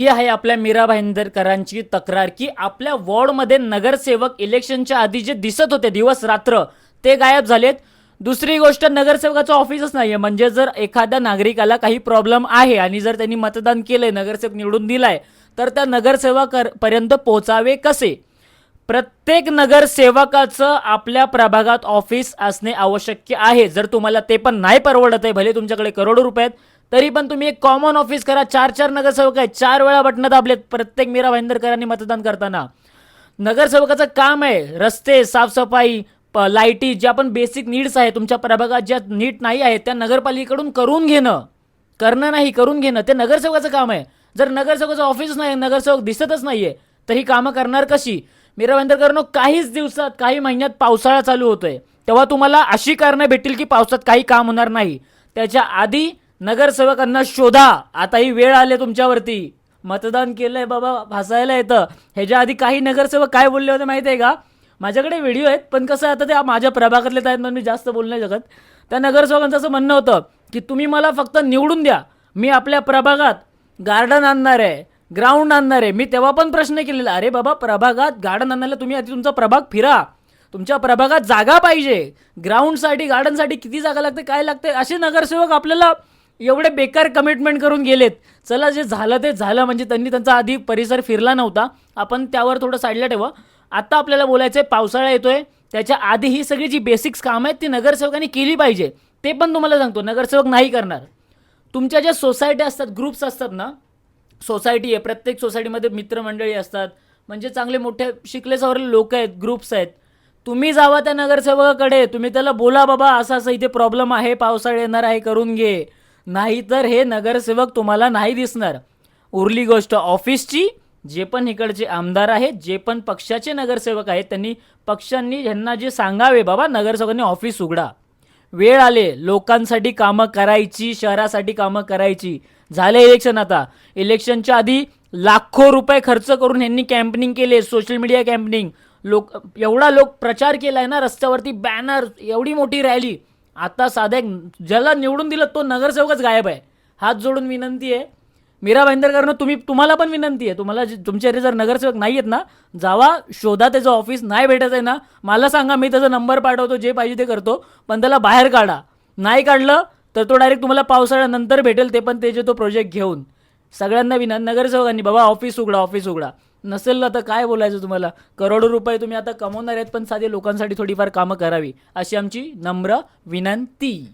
ही आहे आपल्या मीरा भाईंदरकरांची तक्रार की आपल्या वॉर्डमध्ये नगरसेवक इलेक्शनच्या आधी जे दिसत होते दिवस रात्र ते गायब झालेत. दुसरी गोष्ट, नगरसेवकाचं ऑफिसच नाहीये. म्हणजे जर एखाद्या नागरिकाला काही प्रॉब्लेम आहे आणि जर त्यांनी मतदान केलंय, नगरसेवक निवडून दिलाय, तर त्या नगरसेवकापर्यंत पोहोचावे कसे? प्रत्येक नगरसेवकाचं आपल्या प्रभागात ऑफिस असणे आवश्यक आहे. जर तुम्हाला ते पण नाही परवडत आहे, भले तुमच्याकडे करोडो रुपये आहेत, तरी पण तुम्ही एक कॉमन ऑफिस करा. 4 नगरसेवक आहेत, 4 वेळा बटणं दाबलेत प्रत्येक मीरा भाईंदरकरांनी मतदान करताना. नगरसेवकाचं काम आहे रस्ते, साफसफाई, लाईटी, ज्या पण बेसिक नीड्स आहे तुमच्या प्रभागात ज्या नीट नाही आहेत त्या नगरपालिकेकडून करून घेणं. करणं नाही, करून घेणं ते नगरसेवकाचं काम आहे. जर नगरसेवकाचं ऑफिस नाही, नगरसेवक दिसतच नाहीये, तर ही कामं करणार कशी? मीरा भाईंदरकरांनो, काहीच दिवसात, काही महिन्यात पावसाळा चालू होतोय, तेव्हा तुम्हाला अशी कारणं भेटतील की पावसात काही काम होणार नाही. त्याच्या आधी नगरसेवकांना शोधा. आता ही वेळ आली तुमच्यावरती. मतदान केलंय बाबा, हसायला येतं. ह्याच्या आधी काही नगरसेवक काय बोलले होते माहिती आहे का? माझ्याकडे व्हिडिओ आहेत, पण कसं आता ते माझ्या प्रभागातलेच आहेत म्हणून मी जास्त बोलू नाही शकत. त्या नगरसेवकांचं असं म्हणणं होतं की तुम्ही मला फक्त निवडून द्या, मी आपल्या प्रभागात गार्डन आणणार आहे, ग्राउंड आणणार आहे. मी तेव्हा पण प्रश्न केलेला, अरे बाबा, प्रभागात गार्डन आणायला तुम्ही आधी तुमचा प्रभाग फिरा. तुमच्या प्रभागात जागा पाहिजे. ग्राउंडसाठी, गार्डनसाठी किती जागा लागते, काय लागते? असे नगरसेवक आपल्याला एवढे बेकार कमिटमेंट करून गेलेत. चला, जे झालं ते झालं. म्हणजे त्यांनी त्यांचा आधी परिसर फिरला नव्हता, आपण त्यावर थोडं साईडला ठेवा. आता आपल्याला बोलायचं आहे, पावसाळा येतोय, त्याच्या आधी ही सगळी जी बेसिक्स कामं आहेत ती नगरसेवकांनी केली पाहिजे. ते पण तुम्हाला सांगतो, नगरसेवक नाही करणार. तुमच्या ज्या सोसायटी असतात, ग्रुप्स असतात ना, सोसायटी आहे, प्रत्येक सोसायटीमध्ये मित्रमंडळी असतात, म्हणजे चांगले मोठे शिकले सवरले लोक आहेत, ग्रुप्स आहेत. तुम्ही जावा त्या नगरसेवकाकडे, तुम्ही त्याला बोला, बाबा असं असं इथे प्रॉब्लेम आहे, पावसाळा येणार आहे, करून घे. नाहीतर हे नगरसेवक तुम्हाला नाही दिसणार. उरली गोष्ट ऑफिसची, जे पण इकडचे आमदार आहेत, जे पण पक्षाचे नगरसेवक आहेत, त्यांनी पक्षांनी ह्यांना जे सांगावे, बाबा नगरसेवकांनी ऑफिस उघडा. वेळ आले लोकांसाठी कामं करायची, शहरासाठी कामं करायची. झाले इलेक्शन, आता इलेक्शनच्या आधी लाखो रुपये खर्च करून ह्यांनी कॅम्पेनिंग केले, सोशल मीडिया कॅम्पेनिंग. एवढा लोक प्रचार केलाय ना, रस्त्यावरती बॅनर, एवढी मोठी रॅली. आता साध्या ज्याला निवडून दिलं तो नगरसेवकच गायब आहे. हात जोडून विनंती आहे मीरा भाईंदरकरांनो, तुम्हाला पण विनंती आहे, तुम्हाला तुमच्या जर नगरसेवक नाही आहेत ना, जावा, शोधा त्याचं ऑफिस. नाही भेटत आहे ना, मला सांगा, मी त्याचा नंबर पाठवतो, जे पाहिजे ते करतो. पण त्याला बाहेर काढा. नाही काढलं तर तो डायरेक्ट तुम्हाला पावसाळ्यानंतर भेटेल, ते पण त्याचे तो प्रोजेक्ट घेऊन. सगळ्यांना नगरसेवकांनी, बाबा ऑफिस उघडा, ऑफिस उघडा. नसेल ना तर काय बोलायचं तुम्हाला? करोडो रुपये तुम्ही आता कमवणार आहेत, पण साधे लोकांसाठी थोडीफार कामं करावी, अशी आमची नम्र विनंती.